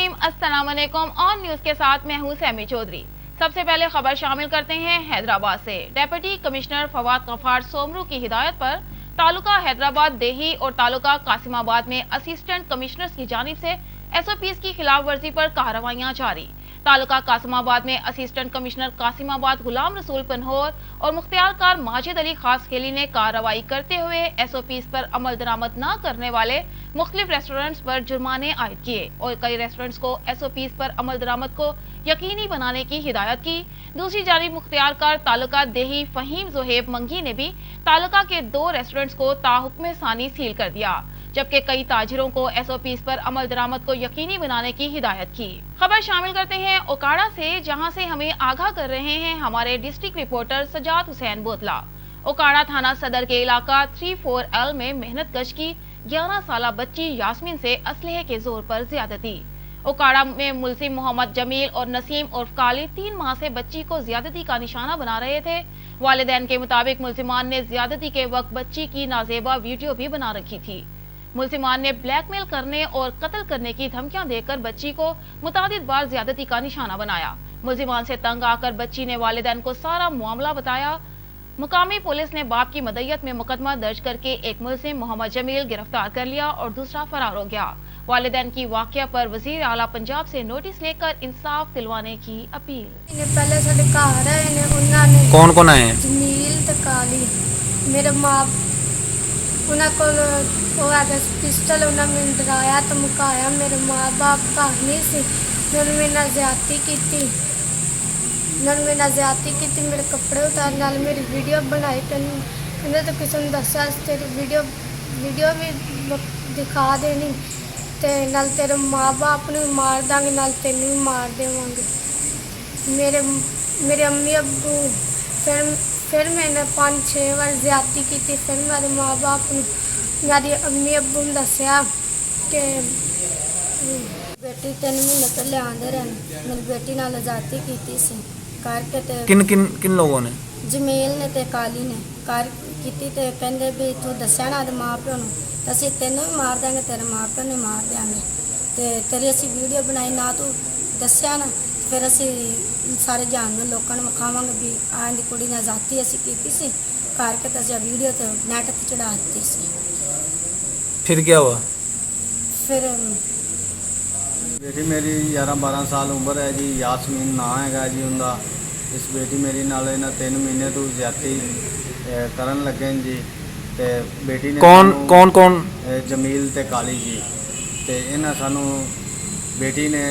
नाज़रीन अस्सलाम वालेकुम। ऑन न्यूज के साथ मैं हूं सैमी चौधरी। सबसे पहले खबर शामिल करते हैं हैदराबाद से। डेप्यूटी कमिश्नर फवाद गफ्फार सोमरू की हिदायत पर तालुका हैदराबाद देही और तालुका कासिमाबाद में असिस्टेंट कमिश्नर्स की जानिब से SOPs की खिलाफ वर्जी पर कार्रवाइयां जारी। तालुका कासिमाबाद में असिस्टेंट कमिश्नर कासिमाबाद गुलाम रसूल पनहोर और मुख्तियार माजिद अली खास खेली ने कार्रवाई करते हुए SOPs पर अमल दरामद न करने वाले मुख्तलिफ रेस्टोरेंट्स पर जुर्माने आयद किए और कई रेस्टोरेंट्स को SOPs पर अमल दरामद को यकीनी बनाने की हिदायत की। दूसरी जानिब मुख्तियार तालुका देही फहीम जोहेब मंगी ने भी तालुका के 2 रेस्टोरेंट्स को ताहुक्म सानी सील कर दिया, जबकि कई ताजिरों को SOPs पर अमल दरामद को यकीनी बनाने की हिदायत की। खबर शामिल करते हैं ओकाड़ा से, जहां से हमें आगाह कर रहे हैं हमारे डिस्ट्रिक्ट रिपोर्टर सजाद हुसैन बोतला। ओकाड़ा थाना सदर के इलाका 34L में मेहनत कश की 11 साला बच्ची यास्मीन से असलहे के जोर पर ज्यादती। ओकाड़ा में मुलजिम मोहम्मद जमील और नसीम उर्फ काली 3 माह से बच्ची को ज्यादती का निशाना बना रहे थे। वालिदैन के मुताबिक मुलजिमान ने ज्यादती के वक्त बच्ची की नाजेबा वीडियो भी बना रखी थी। मुलजिमान ने ब्लैकमेल करने और कत्ल करने की धमकियां देकर बच्ची को मुतादिद बार ज्यादती का निशाना बनाया। मुलजिमान से तंग आकर बच्ची ने वालिदैन को सारा मामला बताया। मुकामी पुलिस ने बाप की मदयत में मुकदमा दर्ज करके एक मुलजिम मोहम्मद जमील गिरफ्तार कर लिया और दूसरा फरार हो गया। वालिदैन की वाकया पर वजीर आला पंजाब से नोटिस लेकर इंसाफ दिलवाने की अपील। पहले साडे घर आए ने, उन्होंने कौन कौन आए हैं? जमील ते काली मेरे माँ उन्होंने को पिस्टल उन्होंने मैंने डराया धमकाया। मेरे माँ बाप घर नहीं सी, उन्होंने मेरे नाल ज्यादती की। उन्होंने मेरे नाल ज्यादती की, मेरे कपड़े उतार नाल मेरी वीडियो बनाई। कहने तो किसी ने दसा तेरी वीडियो भी दिखा देनी ते नाल तेरे माँ बाप ने मार देंगे, नाल तेन भी मार देवांगे। मेरे अम्मी अब्बू फिर मैंने 5-6 बार ज्यादती की। फिर मेरे माँ बाप ने मेरी अम्मी अब्बू ने दसिया कि बेटी 3 महीने पहले आंदे रहे, मेरी बेटी नाल ज्यादती की सी करके ते किन लोगों ने? जमील ने ते काली ने कर की ते कहंदे भी तू दस्या ना माँ प्यो नूं ते असीं तैनूं भी मार देंगे, तेरे माँ प्यो नूं मार देंगे ते तेरी असीं वीडियो बनाई ना तू दस्या ना फिर असीं सारे जान लोगों नूं विखावांगे भी आंदी कुड़ी नाल ज्यादती असीं कीती सी करके ते असीं वीडियो ते नेट ते चढ़ा दित्ती सी। फिर क्या हुआ? फिर बेटी मेरी 11-12 साल उम्र है जी, यासमीन ना है जी उनका। इस बेटी मेरी नाल इन्हां 3 महीने तो ज्यादती करन लगे जी। ते बेटी ने कौन जमील ते काली जी ते इन्हां सानू बेटी ने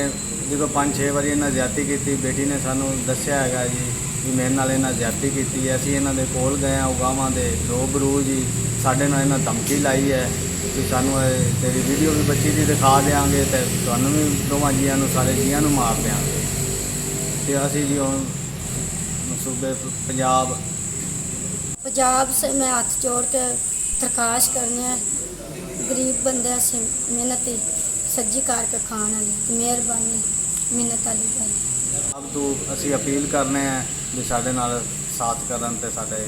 जो 5-6 बारी इन्हां ज्यादती की। बेटी ने सानू दस्या है जी कि मेरे नाल इन्हां ज्यादती की। असीं इन्हां दे कोल गए उगावां दे रूबरू जी, साडे नाल इन्हां धमकी लाई है कि सानू तेरी वीडियो भी बच्ची की दिखा देंगे तो तुहानू भी दोवां जियां नूं सारे जियां नूं मार देंगे। तो असीं जी हुण सूबे पंजाब से मैं हाथ जोड़ के दरखास्त करनी है, गरीब बंदे असीं मेहनती सज्जी करके खाने वाले, मेहरबानी मिन्नत वाली गल। अब तो असीं अपील करने हैं भी साडे नाल साथ करन ते साडे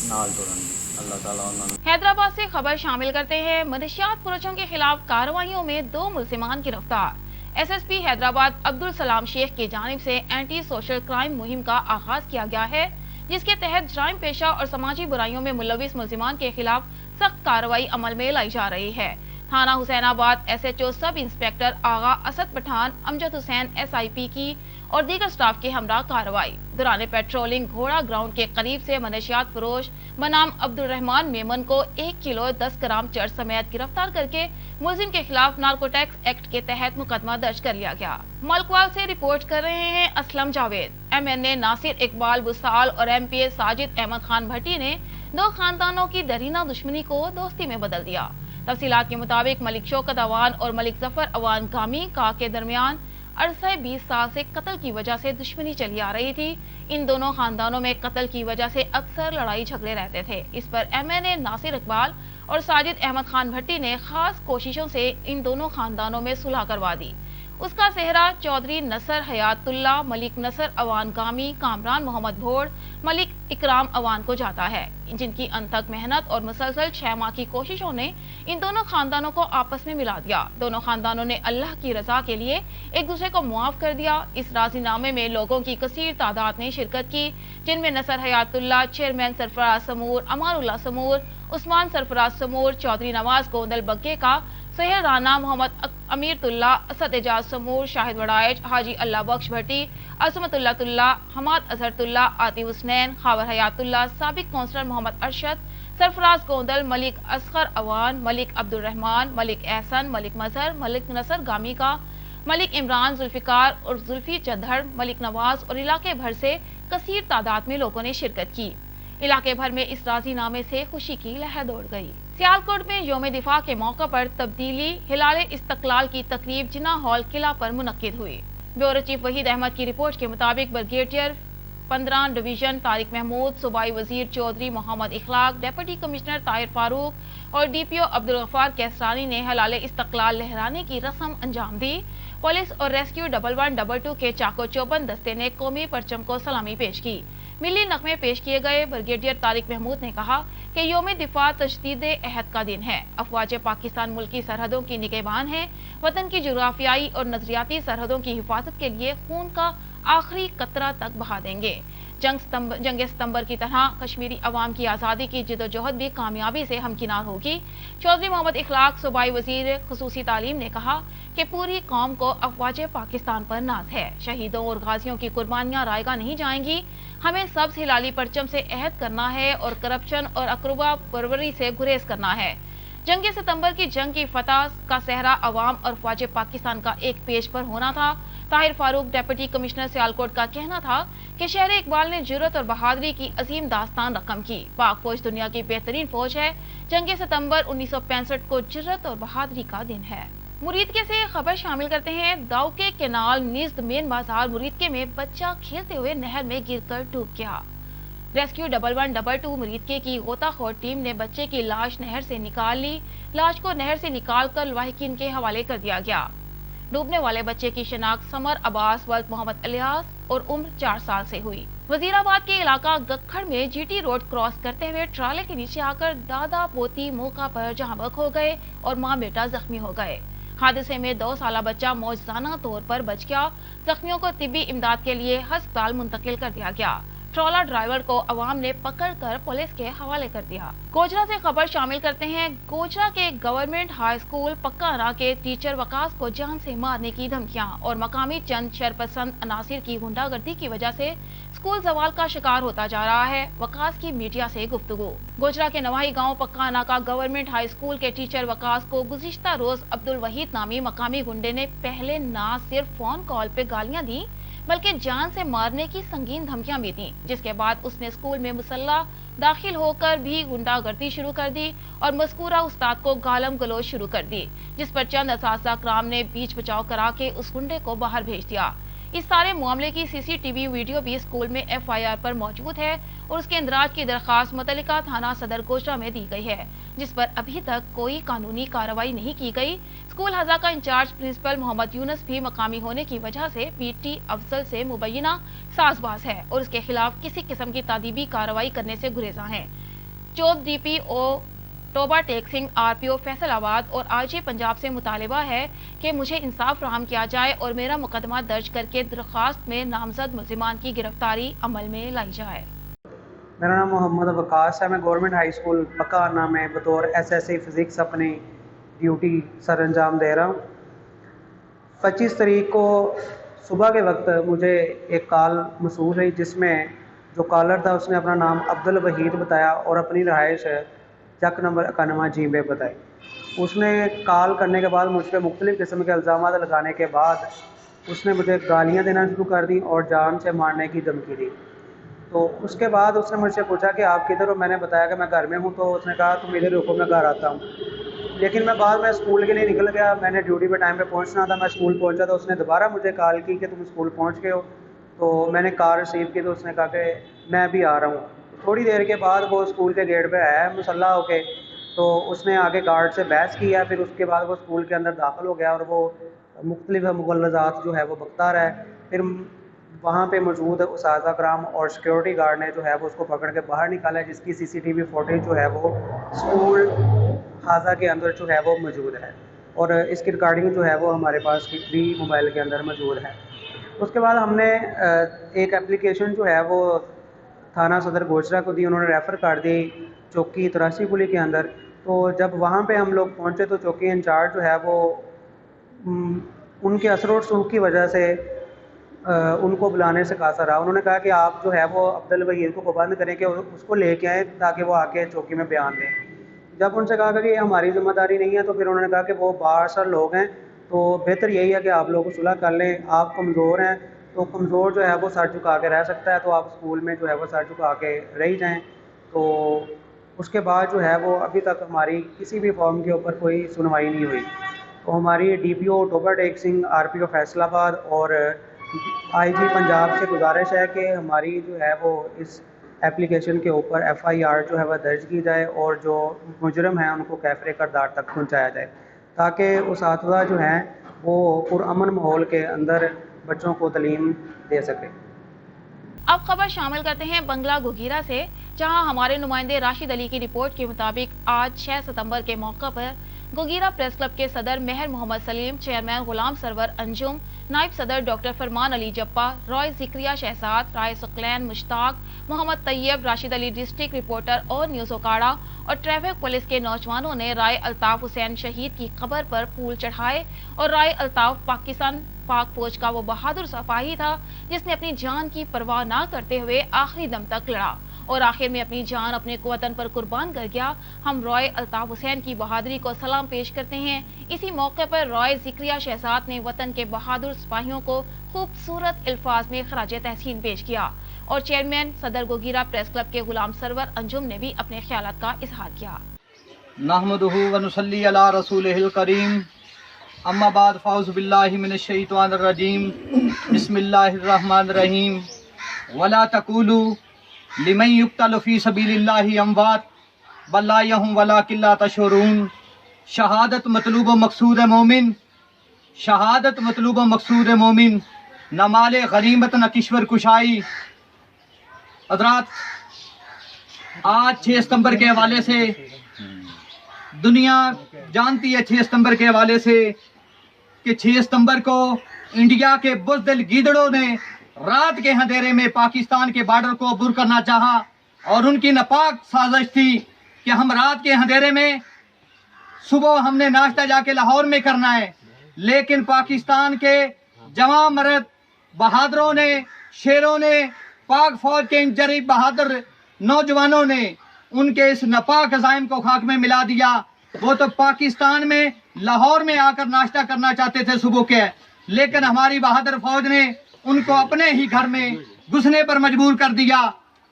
नाल तुरन। अल्लाह ताला उन्हां नूं। हैदराबाद से खबर शामिल करते हैं। मनशियात फरोशों के खिलाफ कार्रवाइयों में 2 मुलजिमान गिरफ्तार। SSP हैदराबाद अब्दुल सलाम शेख की जानिब से एंटी सोशल क्राइम मुहिम का आगाज किया गया है, जिसके तहत जराइम पेशा और समाजी बुराइयों में मुलविस मुलजिमान के खिलाफ सख्त कार्रवाई अमल में लाई जा रही है। थाना हुसैनाबाद SHO सब इंस्पेक्टर आगा असद पठान, अमजद हुसैन SIP की और दीगर स्टाफ के हमरा कार्रवाई दौरान पेट्रोलिंग घोड़ा ग्राउंड के करीब से मनशियात फरोश बनाम अब्दुल रहमान मेमन को 1 किलो 10 ग्राम चर्च समेत गिरफ्तार करके मुलजिम के खिलाफ नार्कोटिक्स एक्ट के तहत मुकदमा दर्ज कर लिया गया। मलकवाल से रिपोर्ट कर रहे हैं असलम जावेद। MNA नासिर इकबाल बुसाल और MPA साजिद अहमद खान भट्टी ने 2 खानदानों की दरीना दुश्मनी को दोस्ती में बदल दिया। तफसीलात के मुताबिक मलिक शौकत अवान और मलिक जफर अवान गामी का के दरमियान अरसे 20 साल से कत्ल की वजह से दुश्मनी चली आ रही थी। इन दोनों खानदानों में कत्ल की वजह से अक्सर लड़ाई झगड़े रहते थे। इस पर MNA नासिर इकबाल और साजिद अहमद खान भट्टी ने खास कोशिशों से इन दोनों खानदानों में सुलह करवा दी। اس کا सेहरा चौधरी नसर हयातुल्लाह, मलिक नसर अवान गामी, कामरान मोहम्मद भोड़, मलिक इकराम अवान को जाता है, जिनकी अनथक मेहनत और मुसलसल 6 माह की कोशिशों ने इन दोनों खानदानों को आपस में मिला दिया। दोनों खानदानों ने अल्लाह की रजा के लिए एक दूसरे को मुआफ कर दिया। इस राजीनामे में लोगों की कसीर तादाद ने शिरकत की, जिनमें नसर हयातुल्लाह, चेयरमैन सरफराज समूर, अमानुल्लाह समूर, उस्मान सरफराज समूर, चौधरी नवाज गोंदल बग्गे का, सैयद राना, मोहम्मद अमीरतुल्लाह, असद एजाज समूर, शाहिद वड़ाइच, हाजी अल्लाह बख्श भट्टी, असमतुल्लाह, हमाद अजहरतुल्लाह, आतिफ हुसनैन, खावर हयातुल्लाह, साबिक कौंसलर मोहम्मद अरशद, सरफराज गोंदल, मलिक असगर अवान, मलिक अब्दुल रहमान, मलिक एहसन, मलिक मजहर, मलिक नसर गामी का, मलिक इमरान, जुल्फिकार और जुल्फी चदहर, मलिक नवाज और इलाके भर से कसीर तादाद में लोगों ने शिरकत की। इलाके भर में इस राजीनामे से खुशी की लहर दौड़ गई। सियालकोट में यौम दिफा के मौके पर तब्दीली हिलाले इस्तकलाल की तकरीब जिन्ना हॉल किला पर मुनक्किद हुई। ब्यूरो चीफ वहीद अहमद की रिपोर्ट के मुताबिक ब्रिगेडियर 15 डिवीजन तारिक महमूद, सूबाई वजीर चौधरी मोहम्मद इखलाक, डिप्टी कमिश्नर ताहिर फारूक और डीपीओ अब्दुल गफ्फार कैसरानी ने हिलाले इस्तकलाल लहराने की रस्म अंजाम दी। पुलिस और रेस्क्यू 1122 के चाको चौबंद दस्ते ने कौमी परचम को सलामी पेश की। मिली नगमे पेश किए गए। ब्रिगेडियर तारिक महमूद ने कहा कि यौम दिफा तजदीद अहद का दिन है। अफवाज पाकिस्तान मुल्की सरहदों की निगहबान है, वतन की जुग्राफियाई और नजरियाती सरहदों की हिफाजत के लिए खून का आखिरी कतरा तक बहा देंगे। जंग सितंबर की तरह कश्मीरी अवाम की आज़ादी की जिदोजहद भी कामयाबी से हमकिनार होगी। चौधरी मोहम्मद इखलाक, सूबाई वजीर खुसूसी तालीम, ने कहा कि पूरी कौम को अफवाज पाकिस्तान पर नाज है। शहीदों और गाजियों की कुर्बानियां रायगा नहीं जाएंगी। हमें सब्ज हिलाली परचम से अहद करना है और करप्शन और अकरूबा परवरी से गुरेज करना है। जंग सितंबर की जंग की फतह का सेहरा अवाम और फौज पाकिस्तान का एक पेज पर होना था। ताहिर फारूक, डिप्टी कमिश्नर सियालकोट, का कहना था कि शहर इकबाल ने जुर्रत और बहादुरी की अजीम दास्तान रकम की। पाक फौज दुनिया की बेहतरीन फौज है। जंग सितंबर 1965 को जुर्रत और बहादुरी का दिन है। मुरीदके से खबर शामिल करते हैं। दाऊ के केनाल निज़द मेन बाजार मुरीदके में बच्चा खेलते हुए नहर में गिरकर डूब गया। रेस्क्यू 1122 मुरीदके की गोताखोर टीम ने बच्चे की लाश नहर से निकाल ली। लाश को नहर से निकालकर लाहिकीन के हवाले कर दिया गया। डूबने वाले बच्चे की शिनाख्त समर अब्बास वल्द मोहम्मद इलियास और उम्र 4 साल से हुई। वजीराबाद के इलाका गखड़ में जीटी रोड क्रॉस करते हुए ट्राले के नीचे आकर दादा पोती मौका पर जहां बक हो गए और मां बेटा जख्मी हो गए। हादसे में 2 साला बच्चा मौजूदाना तौर पर बच गया। जख्मियों को तिब्बी इमदाद के लिए अस्पताल मुंतकिल कर दिया गया। ट्रॉला ड्राइवर को अवाम ने पकड़कर पुलिस के हवाले कर दिया। गोजरा से खबर शामिल करते हैं। गोजरा के गवर्नमेंट हाई स्कूल पक्काना के टीचर वकास को जान से मारने की धमकियां और मकामी चंद शरपसंद अनासिर की गुंडागर्दी की वजह से स्कूल जवाल का शिकार होता जा रहा है। वकास की मीडिया से गुफ्तगू। गोजरा के नवाही गांव पक्काना का गवर्नमेंट हाई स्कूल के टीचर वकास को गुज़िश्ता रोज अब्दुल वहीद नामी मकामी गुंडे ने पहले ना सिर्फ फोन कॉल पे गालियां दी बल्कि जान से मारने की संगीन धमकियां भी दी, जिसके बाद उसने स्कूल में मुसल्ला दाखिल होकर भी गुंडागर्दी शुरू कर दी और मज़कूरा उस्ताद को गालम गलोच शुरू कर दी, जिस पर चंद असातिज़ा कराम ने बीच बचाव करा के उस गुंडे को बाहर भेज दिया। इस सारे मामले की सीसीटीवी वीडियो भी स्कूल में एफआईआर पर मौजूद है और उसके इंदराज की दरखास्त मुतल्लिका थाना सदर गोजरा में दी गई है, जिस पर अभी तक कोई कानूनी कार्रवाई नहीं की गई। स्कूल हज़ा का इंचार्ज प्रिंसिपल मोहम्मद यूनुस भी मकामी होने की वजह से पीटी अफजल से मुबैना साजबाज है और उसके खिलाफ किसी किस्म की तादीबी कार्रवाई करने से गुरेजा है। चौथ डीपीओ तोबा टेक सिंह, आरपीओ फैसलाबाद और आईजी पंजाब से मुतालिबा है कि मुझे इंसाफ फराहम किया जाए और मेरा मुकदमा दर्ज करके दरख्वास्त में नामजद मुल्जिमान की गिरफ्तारी अमल में लाई जाए। मेरा नाम मोहम्मद वकास है। मैं गवर्नमेंट हाई स्कूल पक्काना में बतौर एसएससी फिज़िक्स अपनी ड्यूटी सर अंजाम दे रहा हूँ। 25 तारीख को सुबह के वक्त मुझे एक कॉल मसूल हुई जिसमें जो कॉलर था उसने अपना नाम अब्दुल वहीद बताया और अपनी रहाइश चक नंबर 91 जी में बताई। उसने कॉल करने के बाद मुझ पर मुख्तलिफ़ किस्म के इल्ज़ाम लगाने के बाद उसने मुझे गालियाँ देना शुरू कर दी और जान से मारने की धमकी दी। तो उसके बाद उसने मुझसे पूछा कि आप किधर हो। मैंने बताया कि मैं घर में हूँ। तो उसने कहा तुम इधर रुको, मैं घर आता हूँ। लेकिन मैं बाद में स्कूल के लिए निकल गया। मैंने ड्यूटी पे टाइम पे पहुँचना था। मैं स्कूल पहुँचा तो उसने दोबारा मुझे कॉल की कि तुम स्कूल पहुँच गए हो। तो मैंने कार रिसीव की तो उसने कहा कि मैं भी आ रहा हूँ। थोड़ी देर के बाद वो स्कूल के गेट पे आया मुसल्ला होके। तो उसने आगे गार्ड से बहस किया। फिर उसके बाद वो स्कूल के अंदर दाखिल हो गया और वो मुख्तलिफ मुगलज़ात जो है वो बकता रहा है। फिर वहाँ पे मौजूद उस्ताज़ा कराम और सिक्योरिटी गार्ड ने जो है वो उसको पकड़ के बाहर निकाला है, जिसकी CCTV फुटेज जो है वो स्कूल हाजा के अंदर जो है वो मौजूद है और इसकी रिकॉर्डिंग जो है वो हमारे पास भी मोबाइल के अंदर मौजूद है। उसके बाद हमने एक एप्लीकेशन जो है वो थाना सदर गोचरा को दी, उन्होंने रेफ़र कर दी चौकी 83 पुली के अंदर। तो जब वहाँ पे हम लोग पहुँचे तो चौकी इंचार्ज जो है वो उनके असर और सूख की वजह से उनको बुलाने से कासा रहा। उन्होंने कहा कि आप जो है वो अब्दुल वहीद को पाबंद करें कि उसको लेके आएँ ताकि वो आके चौकी में बयान दें। जब उनसे कहा कि ये हमारी ज़िम्मेदारी नहीं है तो फिर उन्होंने कहा कि वो बाहर लोग हैं, तो बेहतर यही है कि आप लोग सुलह कर लें। आप कमज़ोर हैं तो कमज़ोर जो है वो सर झुका के रह सकता है, तो आप स्कूल में जो है वो सर झुका के रह जाएँ। तो उसके बाद जो है वो अभी तक हमारी किसी भी फॉर्म के ऊपर कोई सुनवाई नहीं हुई। तो हमारी DPO टोबा टेक सिंह, RPO फैसलाबाद और IG पंजाब से गुजारिश है कि हमारी जो है वो इस एप्लीकेशन के ऊपर FIR जो है वह दर्ज की जाए और जो मुजरम हैं उनको कैफरे करदार तक पहुंचाया जाए, ताकि उस्ताज़ा जो हैं वो पुरअमन माहौल के अंदर बच्चों को तालीम दे सकें। अब खबर शामिल करते हैं बंगला गुगीरा से, जहां हमारे नुमाइंदे राशिद अली की रिपोर्ट के मुताबिक आज 6 सितंबर के मौका पर गुगीरा प्रेस क्लब के सदर मेहर मोहम्मद सलीम, चेयरमैन गुलाम सरवर अंजुम, नायब सदर डॉक्टर फरमान अली जप्पा, रॉय जिक्रिया शहजाद, राय सुकलैन मुश्ताक, मोहम्मद तैयब, राशिद अली डिस्ट्रिक्ट रिपोर्टर और न्यूज़ ओकाड़ा और ट्रैफिक पुलिस के नौजवानों ने राय अल्ताफ हुसैन शहीद की कब्र पर फूल चढ़ाए। और राय अल्ताफ पाकिस्तान पाक फौज का वो बहादुर सिपाही था जिसने अपनी जान की परवाह ना करते हुए आखिरी दम तक लड़ा और आखिर में अपनी जान अपने वतन पर कुर्बान कर गया। हम रॉय अल्ताफ हुसैन की बहादुरी को सलाम पेश करते हैं। इसी मौके पर रॉय जिक्रिया शहजाद ने वतन के बहादुर सिपाहियों को खूबसूरत अल्फाज में खराजे तहसीन पेश किया और चेयरमैन सदर गोगीरा प्रेस क्लब के गुलाम सरवर अंजुम ने भी अपने ख्यालात का इजहार किया। नहमदुहु व नुसल्ली अला रसूलिहिल करीम, अम्मा बाद फ़ाउज़ु बिल्लाहि मिनश शैतानिर रजीम, बिस्मिल्लाहिर रहमानिर रहीम। वला तक़ूलू लिमन युक़्तलु फ़ी सबीलिल्लाहि अमवात बल ला यहूम वलाकिन ला तशऊरून। शहादत मतलूब व मक़सूद मोमिन, शहादत मतलूब व मक़सूद मोमिन, न माले गनीमत न किश्वर कुशाई। हज़रात, आज 6 सितंबर के हवाले से दुनिया जानती है 6 सितंबर के हवाले से कि 6 सितंबर को इंडिया के बुज़दिल गीदड़ों ने रात के अंधेरे में पाकिस्तान के बॉर्डर को अबूर करना चाहा और उनकी नापाक साजिश थी कि हम रात के अंधेरे में सुबह हमने नाश्ता जाके लाहौर में करना है, लेकिन पाकिस्तान के जवां मर्द बहादुरों ने, शेरों ने, पाक फौज के इन जरीब बहादुर नौजवानों ने उनके इस नापाक अज़ाइम को खाक में मिला दिया। वो तो पाकिस्तान में लाहौर में आकर नाश्ता करना चाहते थे सुबह के, लेकिन हमारी बहादुर फौज ने उनको अपने ही घर में घुसने पर मजबूर कर दिया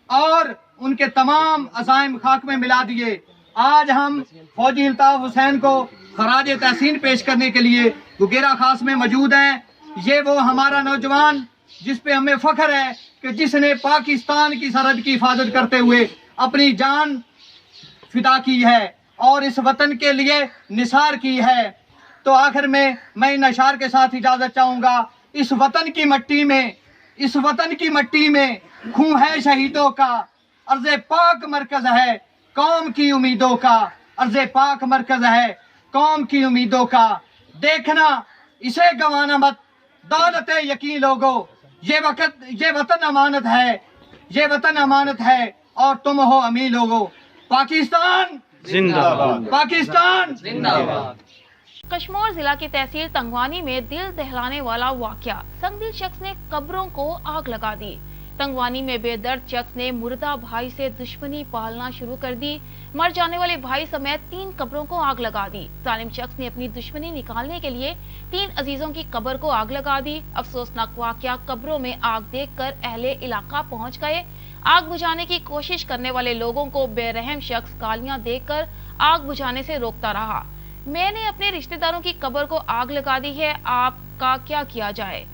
और उनके तमाम अज़ाइम खाक में मिला दिए। आज हम फौजी अल्ताफ हुसैन को खराज तहसीन पेश करने के लिए गुगेरा खास में मौजूद हैं। ये वो हमारा नौजवान जिस पे हमें फख्र है कि जिसने पाकिस्तान की सरहद की हिफाजत करते हुए अपनी जान फिदा की है और इस वतन के लिए निसार की है। तो आखिर में मैं इन अशार के साथ इजाजत चाहूँगा। इस वतन की मट्टी में, इस वतन की मट्टी में खून है शहीदों का, अर्ज़े पाक मरकज है कौम की उम्मीदों का, अर्ज़े पाक मरकज है कौम की उम्मीदों का। देखना इसे गंवाना मत दौलत यकीन लोगो, ये वतन अमानत है, ये वतन अमानत है और तुम हो अमीर लोगो। पाकिस्तान जिंदाबाद, पाकिस्तान जिंदाबाद। कश्मीर जिला की तहसील तंगवानी में दिल दहलाने वाला वाकया, संगदिल शख्स ने कब्रों को आग लगा दी। तंगवानी में बेदर्द शख्स ने मुर्दा भाई से दुश्मनी पालना शुरू कर दी। मर जाने वाले भाई समेत 3 कब्रों को आग लगा दी। जालिम शख्स ने अपनी दुश्मनी निकालने के लिए 3 अजीजों की कब्र को आग लगा दी। अफसोसनाक वाकया, कब्रों में आग देखकर अहले इलाका पहुंच गए। आग बुझाने की कोशिश करने वाले लोगों को बेरहम शख्स गालियां देकर आग बुझाने से रोकता रहा। मैंने अपने रिश्तेदारों की कब्र को आग लगा दी है, आपका क्या किया जाए।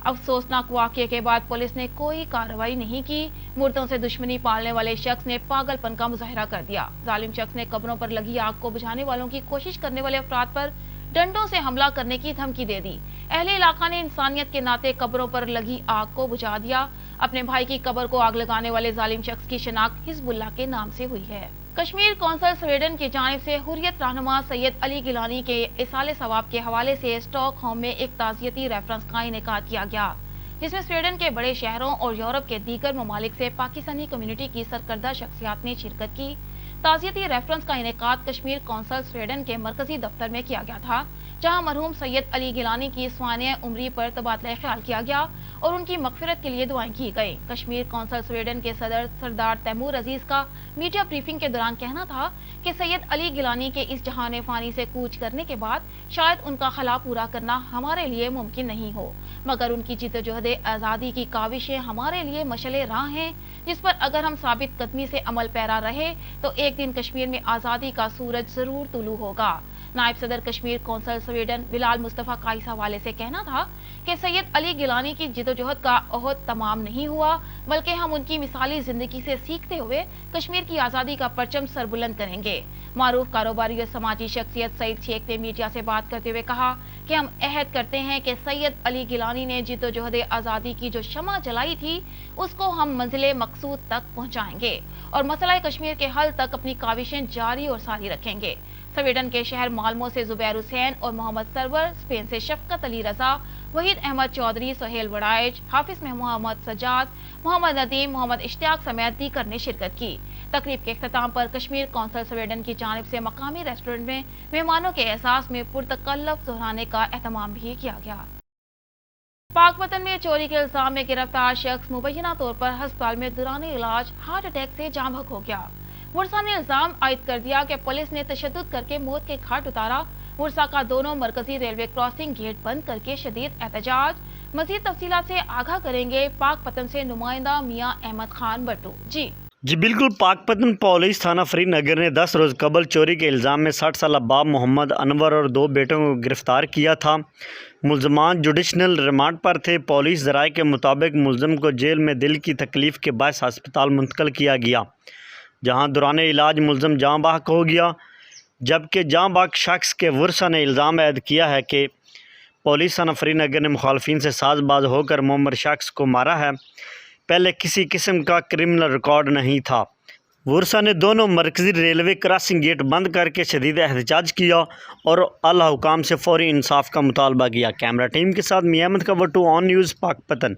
अफसोसनाक वाकये के बाद पुलिस ने कोई कार्रवाई नहीं की। मुर्दों से दुश्मनी पालने वाले शख्स ने पागलपन का मुजाहरा कर दिया। जालिम शख्स ने कब्रों पर लगी आग को बुझाने वालों की कोशिश करने वाले अफराद पर डंडों से हमला करने की धमकी दे दी। अहले इलाका ने इंसानियत के नाते कब्रों पर लगी आग को बुझा दिया। अपने भाई की कब्र को आग लगाने वाले जालिम शख्स की शनाख्त हिजबुल्लाह के नाम से हुई है। कश्मीर कौंसिल स्वीडन की जानिब से हुर्रियत रहनुमा सैयद अली गिलानी के इसाले सवाब के हवाले से स्टॉकहोम में एक ताज़ियती रेफरेंस का इनेकाद किया गया, जिसमें स्वीडन के बड़े शहरों और यूरोप के दीगर ममालिक से पाकिस्तानी कम्युनिटी की सरकर्दा शख्सियात ने शिरकत की। ताज़ियती रेफरेंस का इनेकाद कश्मीर कौंसिल स्वीडन के मरकजी दफ्तर में किया गया था, जहां मरहूम सैयद अली गिलानी की स्वानिया उम्री पर तबादला ख्याल किया गया और उनकी मगफिरत के लिए दुआएं की गई। कश्मीर कौंसिल स्वीडन के सदर सरदार तैमूर अजीज का मीडिया ब्रीफिंग के दौरान कहना था कि सैयद अली गिलानी के इस जहान फानी से कूच करने के बाद शायद उनका खला पूरा करना हमारे लिए मुमकिन नहीं हो, मगर उनकी जिद्दोजहद आज़ादी की काविशें हमारे लिए मशले राह हैं, जिस पर अगर हम साबित कदमी से अमल पैरा रहे तो एक दिन कश्मीर में आज़ादी का सूरज जरूर तुलू होगा। नायब सदर कश्मीर कौंसिल स्वीडन बिलाल मुस्तफ़ा का इस हवाले से कहना था कि सैयद अली गिलानी की जिद्दोजहद का अहद तमाम नहीं हुआ, बल्कि हम उनकी मिसाली जिंदगी से सीखते हुए कश्मीर की आज़ादी का परचम सरबुलंद करेंगे। मारूफ कारोबारी और समाजी शख्सियत सईद शेख ने मीडिया से बात करते हुए कहा कि हम अहद करते हैं कि सैयद अली गिलानी ने जिद्दोजहद आज़ादी की जो शमा जलाई थी उसको हम मंजिल मकसूद तक पहुँचाएंगे और मसला कश्मीर के हल तक अपनी काविशें जारी और सारी रखेंगे। स्वीडन के शहर माल्मो से जुबैर हुसैन और मोहम्मद सरवर, स्पेन से शफकत अली रजा, वहीद अहमद चौधरी, सोहेल वड़ाइज, हाफिज मोहम्मद सजाद, मोहम्मद नदीम, मोहम्मद इश्तियाक समेत दीगर ने शिरकत की। तकरीब के इख्तिताम पर कश्मीर कौंसिल स्वीडन की जानिब से मकामी रेस्टोरेंट में मेहमानों के एहसास में पुरतकल्लफ दोहराने का एहतमाम भी किया गया। पाकपतन में चोरी के इल्जाम में गिरफ्तार शख्स मुबैना तौर पर अस्पताल में दौरान इलाज हार्ट अटैक से जाँ बहक हो गया। मुर्सा ने इल्जाम आयद कर दिया कि पुलिस ने तशद्दुद करके मौत के घाट उतारा। मुर्सा का दोनों मरकजी रेलवे क्रॉसिंग गेट बंद करके शदीद एहतजाज। मजीद तफसीलात से आगाह करेंगे पाकपतन से नुमाइंदा मियां अहमद खान बट्टू। जी बिल्कुल, पाकपतन पुलिस थाना फरी नगर ने 10 रोज़ कबल चोरी के इल्ज़ाम में 60 साल बाप मोहम्मद अनवर और 2 बेटों को गिरफ्तार किया था। मुलजमान जुडिशनल रिमांड पर थे। पुलिस ज़राए के मुताबिक मुलजम को जेल में दिल की तकलीफ़ के बायस अस्पताल मुंतकिल किया गया, जहां दौरान इलाज मुलजम जाँ बहक हो गया, जबकि जाँ बहक शख्स के वर्सा ने इल्ज़ाम ऐद किया है कि पुलिस थाना फरी नगर ने मुखालफिन से साजबाज होकर मुअम्मर शख्स को मारा है। पहले किसी किस्म का क्रिमिनल रिकॉर्ड नहीं था। वर्सा ने दोनों मरकजी रेलवे क्रॉसिंग गेट बंद करके शदीद एहतजाज किया और आला हुकाम से फौरी इंसाफ का मुतालबा किया। कैमरा टीम के साथ मियां अहमद का वटू ऑन न्यूज़ पाकपतन।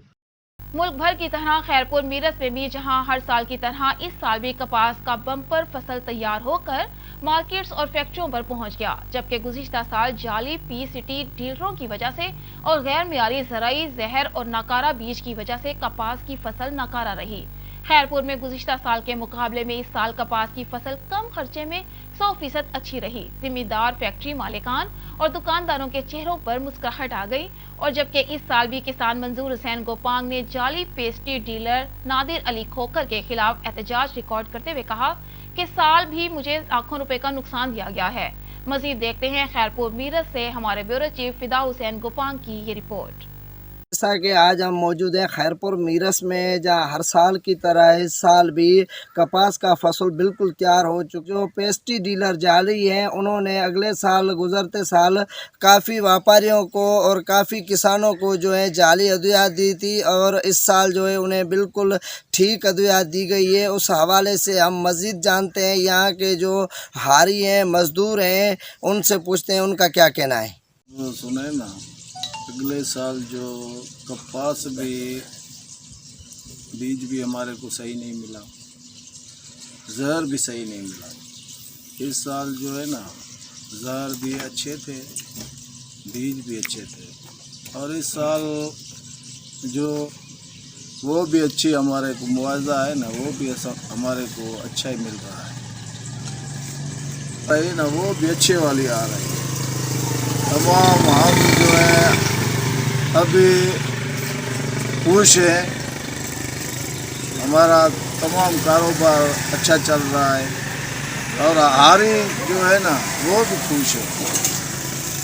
मुल्क भर की तरह खैरपुर मीरस में भी जहां हर साल की तरह इस साल भी कपास का बम्पर फसल तैयार होकर मार्केट्स और फैक्ट्रियों पर पहुंच गया, जबकि गुज़िश्ता साल जाली पीसीटी डीलरों की वजह से और गैर मियारी ज़राई जहर और नाकारा बीज की वजह से कपास की फसल नाकारा रही। खैरपुर में गुज़िश्ता साल के मुकाबले में इस साल कपास की फसल कम खर्चे में 100% अच्छी रही। जिम्मेदार फैक्ट्री मालिकान और दुकानदारों के चेहरों पर मुस्कुराहट आ गई। और जबकि इस साल भी किसान मंजूर हुसैन गोपांग ने जाली पेस्ट्री डीलर नादिर अली खोखर के खिलाफ एहतजाज रिकॉर्ड करते हुए कहा कि साल भी मुझे लाखों रुपए का नुकसान दिया गया है। मजीद देखते हैं खैरपुर मीरस से हमारे ब्यूरो चीफ फिदा हुसैन गोपांग की ये रिपोर्ट। जैसा कि आज हम मौजूद हैं खैरपुर मीरस में, जहाँ हर साल की तरह इस साल भी कपास का फसल बिल्कुल तैयार हो चुकी। जो पेस्ट्री डीलर जाली हैं, उन्होंने अगले साल गुज़रते साल काफ़ी व्यापारियों को और काफ़ी किसानों को जो है जाली अद्वियात दी थी और इस साल जो है उन्हें बिल्कुल ठीक अद्वियात दी गई है। उस हवाले से हम मज़ीद जानते हैं, यहाँ के जो हारी हैं, मज़दूर हैं, उनसे पूछते हैं उनका क्या कहना है। वो सुने ना, अगले साल जो कपास भी बीज भी हमारे को सही नहीं मिला, ज़हर भी सही नहीं मिला। इस साल जो है ना, ज़हर भी अच्छे थे, बीज भी अच्छे थे और इस साल जो वो भी अच्छी हमारे को मुआवजा है ना, वो भी हमारे को अच्छा ही मिल रहा है ना, वो भी अच्छे वाली आ रही है। तमाम हम जो है अभी खुश है, हमारा तमाम कारोबार अच्छा चल रहा है और हारी जो है ना वो भी खुश है,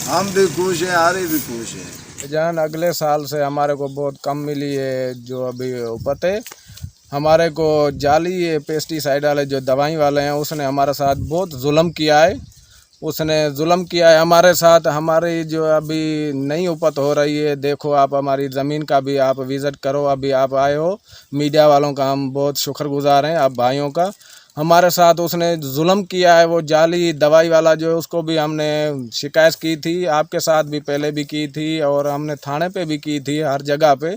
हम भी खुश हैं, हारी भी खुश है। जान अगले साल से हमारे को बहुत कम मिली है। जो अभी उपज है हमारे को जाली पेस्टिसाइड वाले जो दवाई वाले हैं उसने हमारे साथ बहुत जुल्म किया है। उसने जुल्म किया है हमारे साथ। हमारी जो अभी नई उपत हो रही है, देखो आप हमारी ज़मीन का भी आप विज़िट करो, अभी आप आए हो, मीडिया वालों का हम बहुत शुक्रगुजार हैं, आप भाइयों का। हमारे साथ उसने जुल्म किया है, वो जाली दवाई वाला जो है उसको भी हमने शिकायत की थी, आपके साथ भी पहले भी की थी और हमने थाने पे भी की थी, हर जगह पे।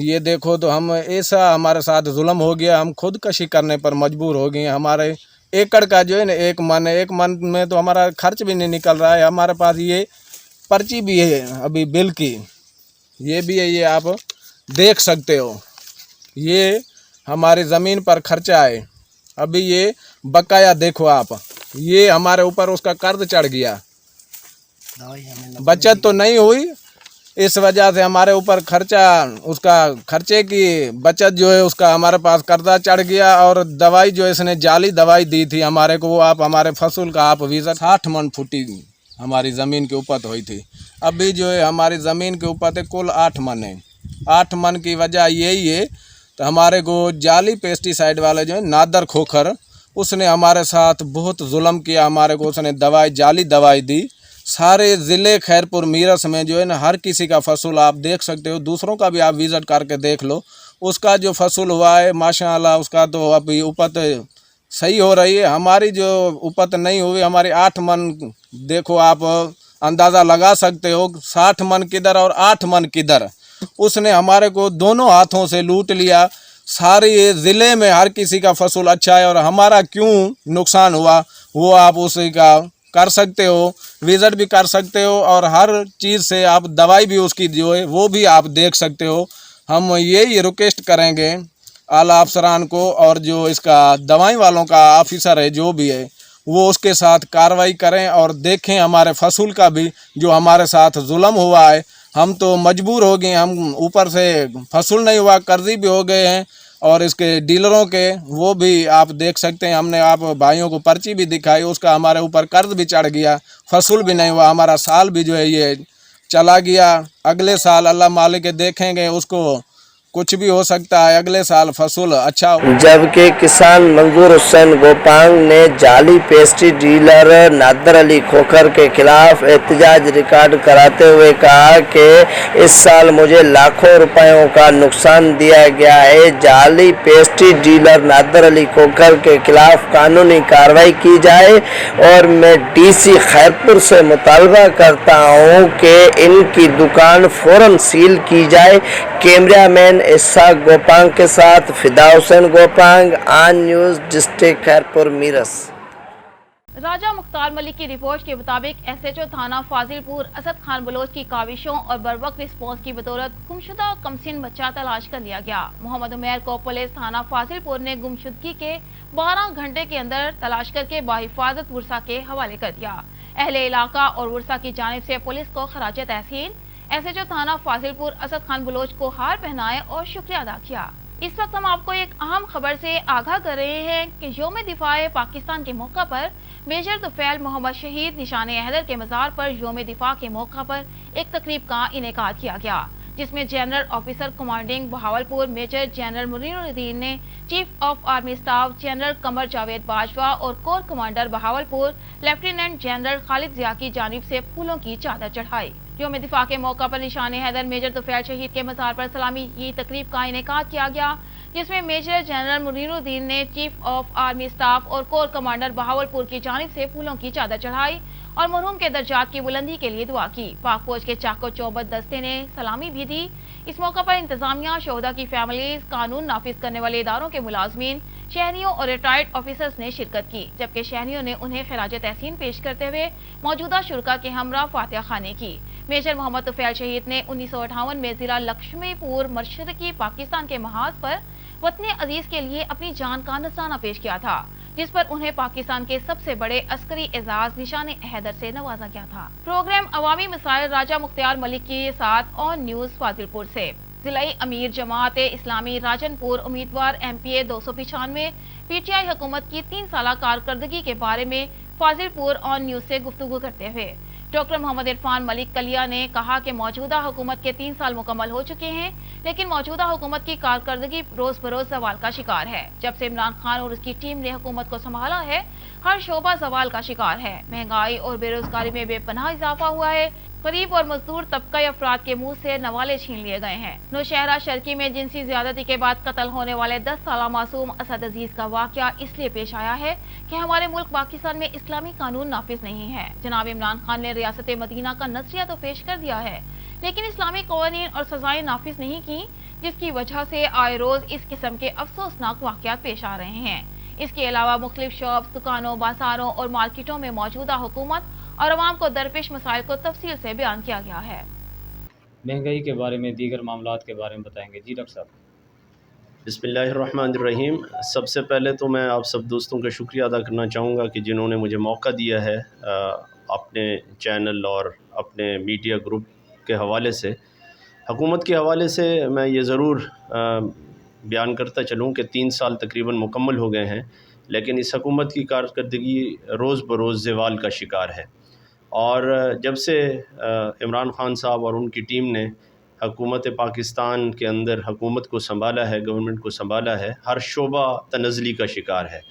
ये देखो तो हम ऐसा हमारे साथ जुल्म हो गया, हम खुदकशी करने पर मजबूर हो गए। हमारे एकड़ का जो है ना 1 मन है, 1 मन में तो हमारा खर्च भी नहीं निकल रहा है। हमारे पास ये पर्ची भी है अभी बिल की, ये भी है, ये आप देख सकते हो, ये हमारी ज़मीन पर खर्चा है। अभी ये बकाया देखो आप, ये हमारे ऊपर उसका कर्ज चढ़ गया, बचत तो नहीं हुई, इस वजह से हमारे ऊपर खर्चा, उसका खर्चे की बचत जो है उसका हमारे पास कर्जा चढ़ गया। और दवाई जो इसने जाली दवाई दी थी हमारे को, वो आप हमारे फसल का आप विज़िट 60 मन फुटी हमारी ज़मीन की उपत हुई थी। अभी जो है हमारी ज़मीन की उपत है कुल 8 मन है। 8 मन की वजह यही है, तो हमारे को जाली पेस्टिसाइड वाले जो है नादर खोखर, उसने हमारे साथ बहुत जुल्म किया हमारे को। उसने दवाई जाली दवाई दी। सारे ज़िले खैरपुर मीरस में जो है ना हर किसी का फसल आप देख सकते हो, दूसरों का भी आप विज़िट करके देख लो, उसका जो फसल हुआ है माशाअल्लाह उसका तो अभी उपत सही हो रही है। हमारी जो उपत नहीं हुई, हमारी 8 मन देखो आप अंदाज़ा लगा सकते हो, 60 मन किधर और 8 मन किधर, उसने हमारे को दोनों हाथों से लूट लिया। सारे ज़िले में हर किसी का फसल अच्छा है और हमारा क्यों नुकसान हुआ वो आप उसी का कर सकते हो, विज़िट भी कर सकते हो और हर चीज़ से आप दवाई भी उसकी जो है वो भी आप देख सकते हो। हम यही रिक्वेस्ट करेंगे आला अफसरान को और जो इसका दवाई वालों का ऑफिसर है जो भी है, वो उसके साथ कार्रवाई करें और देखें हमारे फसल का भी जो हमारे साथ जुल्म हुआ है। हम तो मजबूर हो गए, हम ऊपर से फसल नहीं हुआ, कर्जी भी हो गए हैं और इसके डीलरों के वो भी आप देख सकते हैं। हमने आप भाइयों को पर्ची भी दिखाई, उसका हमारे ऊपर कर्ज भी चढ़ गया, फसल भी नहीं हुआ, हमारा साल भी जो है ये चला गया। अगले साल अल्लाह मालिक देखेंगे, उसको कुछ भी हो सकता है, अगले साल फसल अच्छा हो। जबकि किसान मंजूर हुसैन गोपांग ने जाली पेस्टी डीलर नादर अली खोखर के खिलाफ एहतजाज रिकॉर्ड कराते हुए कहा कि इस साल मुझे लाखों रुपयों का नुकसान दिया गया है। जाली पेस्टी डीलर नादर अली खोखर के खिलाफ कानूनी कार्रवाई की जाए और मैं डीसी खैरपुर से मुतालबा करता हूं कि इनकी दुकान फौरन सील की जाए। कैमरामैन इसाक गोपांग के साथ Fida Hussain Gopang, on news, district Khairpur Mirs. Raja Mukhtar Malik की रिपोर्ट के मुताबिक एसएचओ थाना फाजिलपुर असद खान बलोच की काविशों और बरवक्त रिस्पॉन्स की बदौलत गुमशुदा कमसिन बच्चा तलाश कर लिया गया। मोहम्मद उमैर को पुलिस थाना फाजिलपुर ने गुमशुदगी के 12 घंटे के अंदर तलाश करके बाहिफाजत वुरसा के हवाले कर दिया। अहले इलाका और वुरसा की जानिब से पुलिस को खराज तहसीन एसएचओ थाना फाजिलपुर असद खान बलोच को हार पहनाए और शुक्रिया अदा किया। इस वक्त हम आपको एक अहम खबर से आगाह कर रहे हैं कि यौम दिफा पाकिस्तान के मौका पर मेजर तुफैल मोहम्मद शहीद निशाने हैदर के मज़ार पर यौम दिफा के मौका पर एक तकरीब का इनेकाद किया गया, जिसमें general officer commanding Bahawalpur major general Muniruddin ने chief of army staff general Qamar Javed Bajwa और corps commander Bahawalpur lieutenant general Khalid Zia की जानिब से फूलों की चादर चढ़ाई। यौम दिफा के मौका पर निशाने हैदर मेजर तुफैल शहीद के मज़ार पर सलामी की तकरीब का इनेकाद किया गया, जिसमें मेजर जनरल मुनीरुद्दीन ने चीफ ऑफ आर्मी स्टाफ और कोर कमांडर बहावलपुर की जानिब से फूलों की चादर चढ़ाई और मरहूम के दर्जात की बुलंदी के लिए दुआ की। पाक फौज के चाको चौबत दस्ते ने सलामी भी दी। इस मौका पर इंतजामिया, शोहदा की फैमिलीज, कानून नाफिज करने वाले इदारों के मुलाजमीन, शहरियों और रिटायर्ड ऑफिसर्स ने शिरकत की, जबकि शहरियों ने उन्हें खिराज तहसीन पेश करते हुए मौजूदा शुरका के हमरा फातिहा खाने की। मेजर मोहम्मद तुफैल शहीद ने 1958 में जिला लक्ष्मीपुर मशरकी पाकिस्तान के महाज पर वतन अजीज के लिए अपनी जान का नजराना पेश किया था, जिस पर उन्हें पाकिस्तान के सबसे बड़े अस्करी एजाज निशाने हैदर से नवाजा गया था। प्रोग्राम अवामी मिसाइल राजा मुख्तार मलिक के साथ ऑन न्यूज फाजिलपुर से। जिलाई अमीर जमात इस्लामी राजनपुर उम्मीदवार MPA 295 PTI हुकूमत की 3 साला कारकर्दगी के बारे में फाजिलपुर ऑन न्यूज से गुफ्तगू करते हुए डॉक्टर मोहम्मद इरफान मलिक कलिया ने कहा कि मौजूदा हुकूमत के 3 साल मुकम्मल हो चुके हैं, लेकिन मौजूदा हुकूमत की कारकर्दगी रोज बरोज सवाल का शिकार है। जब से इमरान खान और उसकी टीम ने हुकूमत को संभाला है, हर शोबा सवाल का शिकार है। महंगाई और बेरोजगारी में बेपनाह इजाफा हुआ है। गरीब और मजदूर तबका अफराद के मुंह से नवाले छीन लिए गए हैं। नौशहरा शर्की में जिनसी ज्यादती के बाद कत्ल होने वाले 10 साला मासूम असद अजीज का वाकया इसलिए पेश आया है कि हमारे मुल्क पाकिस्तान में इस्लामी कानून नाफिज नहीं है। जनाब इमरान खान ने रियासत मदीना का नजरिया तो पेश कर दिया है, लेकिन इस्लामी कवानीन और सजाएं नाफिज नहीं की, जिसकी वजह से आए रोज इस किस्म के अफसोसनाक वाकयात पेश आ रहे हैं। इसके अलावा मुख्तलिफ शॉप्स, दुकानों, बाजारों और मार्केटों में मौजूदा हुकूमत और अवाम को दरपेश मसाइल को तफसील से बयान किया गया है। महंगाई के बारे में, दीगर मामलात के बारे में बताएंगे जी डॉक्टर साहब। बिस्मिल्लाहिर्रहमानिर्रहीम। सबसे पहले तो मैं आप सब दोस्तों का शुक्रिया अदा करना चाहूँगा कि जिन्होंने मुझे मौका दिया है अपने चैनल और अपने मीडिया ग्रुप के हवाले से। हुकूमत के हवाले से मैं ये ज़रूर बयान करता चलूँ कि 3 साल तकरीबन मुकम्मल हो गए हैं, लेकिन इस हुकूमत की कारकर्दगी रोज़ बरोज़ ज़वाल का शिकार है। और जब से इमरान खान साहब और उनकी टीम ने हुकूमत पाकिस्तान के अंदर हुकूमत को संभाला है, गवर्नमेंट को संभाला है, हर शोबा तनज़ली का शिकार है।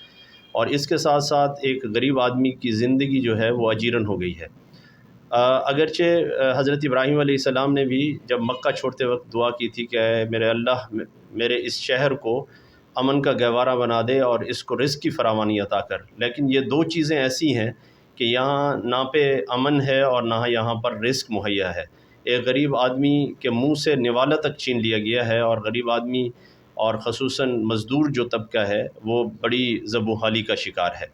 और इसके साथ साथ एक गरीब आदमी की ज़िंदगी जो है वो अजीरन हो गई है। अगरचे हज़रत इब्राहीम अलैहिस्सलाम ने भी जब मक्का छोड़ते वक्त दुआ की थी कि मेरे अल्लाह मेरे इस शहर को अमन का गहवारा बना दे और इसको रिज़्क़ की फरावानी अता कर, लेकिन ये 2 चीज़ें ऐसी हैं कि यहाँ ना पे अमन है और ना यहाँ पर रिज़्क़ मुहैया है। एक गरीब आदमी के मुंह से निवाला तक छीन लिया गया है और गरीब आदमी और ख़ुसूसन मज़दूर जो तबका है वो बड़ी ज़बूहाली का शिकार है।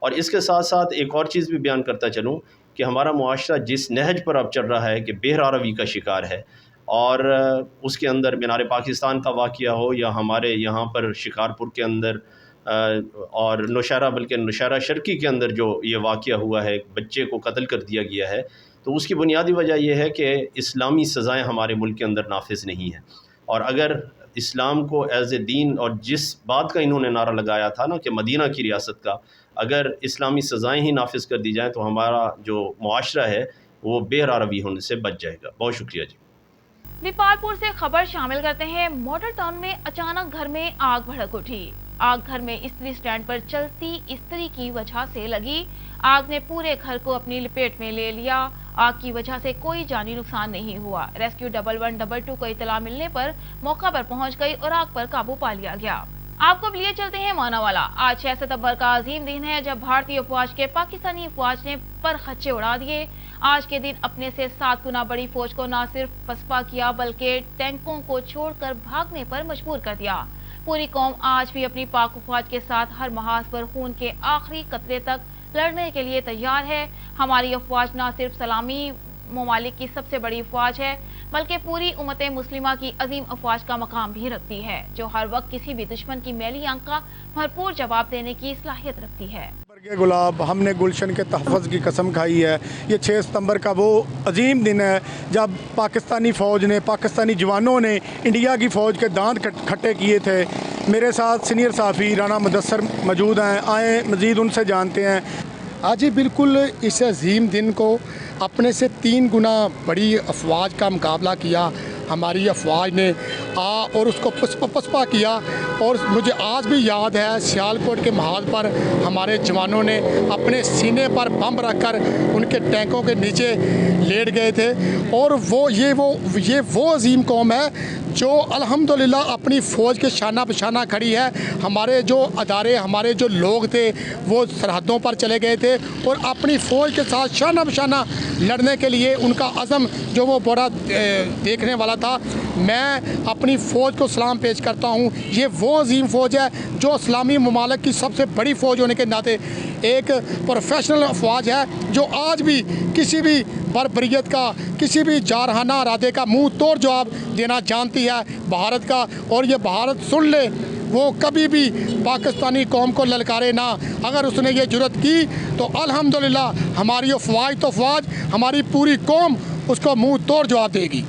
और इसके साथ साथ एक और चीज़ भी बयान करता चलूँ कि हमारा मुआशरा जिस नहज पर अब चल रहा है कि बेहरारवी का शिकार है, और उसके अंदर मीनार पाकिस्तान का वाक़या हो या हमारे यहाँ पर शिकारपुर के अंदर और नौशहरा, बल्कि नौशहरा शर्की के अंदर जो ये वाक़या हुआ है, बच्चे को कत्ल कर दिया गया है, तो उसकी बुनियादी वजह यह है कि इस्लामी सज़ाएँ हमारे मुल्क के अंदर नाफिज नहीं हैं। और अगर इस्लाम को एज़ ए दीन, और जिस बात का इन्होंने नारा लगाया था ना कि मदीना की रियासत का, अगर इस्लामी सज़ाएँ ही नाफिज कर दी जाएँ तो हमारा जो मुआशरा है वो बेहरारवी होने से बच जाएगा। बहुत शुक्रिया जी। दीपालपुर से खबर शामिल करते हैं। मॉडल टाउन में अचानक घर में आग भड़क उठी। आग घर में इस्त्री स्टैंड पर चलती इस्त्री की वजह से लगी। आग ने पूरे घर को अपनी लपेट में ले लिया। आग की वजह से कोई जानी नुकसान नहीं हुआ। रेस्क्यू 1122 को इतला मिलने पर मौका पर पहुंच गई और आग पर काबू पा लिया गया। आपको अब लिए चलते हैं मानावाला। आज 6 सितंबर का अजीम दिन है जब भारतीय अफवाज के पाकिस्तानी अफवाज ने पर खच्चे उड़ा दिए। आज के दिन अपने से 7 गुना बड़ी फौज को न सिर्फ पसपा किया बल्कि टैंकों को छोड़कर भागने पर मजबूर कर दिया। पूरी कौम आज भी अपनी पाक अफवाज के साथ हर महाज पर खून के आखिरी कतरे तक लड़ने के लिए तैयार है। हमारी अफवाज न सिर्फ सलामी ममालिक की सबसे बड़ी अफवाज है बल्कि पूरी उम्मत मुस्लिमा की अजीम अफवाज का मकाम भी रखती है, जो हर वक्त किसी भी दुश्मन की मैली आंख का भरपूर जवाब देने की सलाहियत रखती है। गुलाब, हमने गुलशन के तहफ़्फ़ुज़ की कसम खाई है। ये 6 सितंबर का वो अजीम दिन है जब पाकिस्तानी फ़ौज ने, पाकिस्तानी जवानों ने इंडिया की फ़ौज के दांत खट्टे किए थे। मेरे साथ सीनियर साफ़ी राना मुदस्सर मौजूद हैं, आए मज़ीद उनसे जानते हैं। आज ही बिल्कुल इस अजीम दिन को अपने से 3 गुना बड़ी अफवाज का मुकाबला किया। हमारी अफवाज ने और उसको पसपा किया। और मुझे आज भी याद है सियालकोट के महाल पर हमारे जवानों ने अपने सीने पर बम रखकर उनके टैंकों के नीचे लेट गए थे। और ये वो अजीम कौम है जो अल्हम्दुलिल्लाह अपनी फ़ौज के शाना बशाना खड़ी है। हमारे जो अदारे, हमारे जो लोग थे वो सरहदों पर चले गए थे और अपनी फ़ौज के साथ शाना बशाना लड़ने के लिए उनका अज़म जो वो बड़ा देखने वाला था। मैं अपनी फ़ौज को सलाम पेश करता हूँ। ये वो अजीम फ़ौज है जो इस्लामी ममालिक की सबसे बड़ी फ़ौज होने के नाते एक प्रोफेशनल अफवाज है जो आज भी किसी भी बर्बरियत का, किसी भी जारहाना इरादे का मुंह तोड़ जवाब देना जानती है भारत का। और ये भारत सुन ले, वो कभी भी पाकिस्तानी कौम को ललकारे ना। अगर उसने ये जुर्रत की तो अल्हम्दुलिल्लाह हमारी अफवाज तो अफवाज, हमारी पूरी कौम उसको मुंह तोड़ जवाब देगी।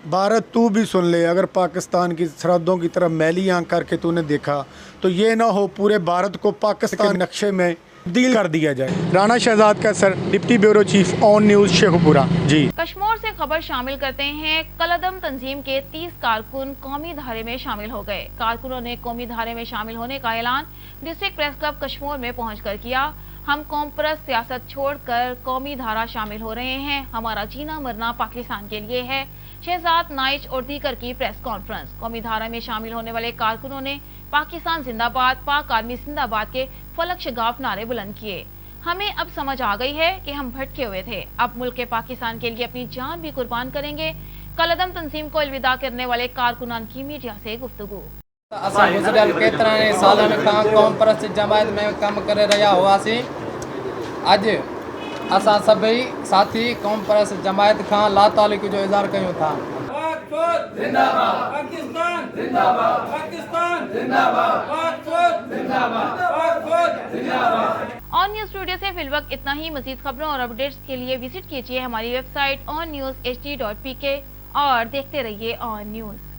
भारत तू भी सुन ले, अगर पाकिस्तान की सरहदों की तरफ मैली आंख करके तूने देखा तो ये ना हो पूरे भारत को पाकिस्तान के नक्शे में तब्दील कर दिया जाए। Rana Shahzad Qaiser, deputy bureau chief, on news, Sheikhupura. जी। कश्मीर से खबर शामिल करते हैं। कलदम तंजीम के 30 कारकुन कौमी धारे में शामिल हो गए। कारकुनों ने कौमी धारे में शामिल होने का ऐलान डिस्ट्रिक्ट प्रेस क्लब कश्मीर में पहुंचकर किया। हम कौम परस्त सियासत छोड़कर कौमी धारा शामिल हो रहे हैं। हमारा जीना मरना पाकिस्तान के लिए है। शहजाद नाइच और दीगर की प्रेस कॉन्फ्रेंस। कौमी धारा में शामिल होने वाले कारकुनों ने पाकिस्तान जिंदाबाद, पाक आर्मी जिंदाबाद के फलक शगाफ नारे बुलंद किए। हमें अब समझ आ गई है कि हम भटके हुए थे। अब मुल्क के पाकिस्तान के लिए अपनी जान भी कुर्बान करेंगे। कलदम तंजीम को अलविदा करने वाले कारकुनान की मीडिया से गुफ्तगू। असां गुज़रियल केतिरनि सालनि खां क़ौम परस्त जमायत में कमु करे रहिया हुआसीं। अॼु असां सभई साथी क़ौम परस्त जमायत खां लातालुक़ जो इज़हार कयूं था। ऑन न्यूज़ स्टूडियो से फिलवक्त इतना ही। मजीद खबरों और अपडेट्स के लिए विजिट कीजिए हमारी वेबसाइट onnews.hd.pk और देखते रहिए ऑन न्यूज़।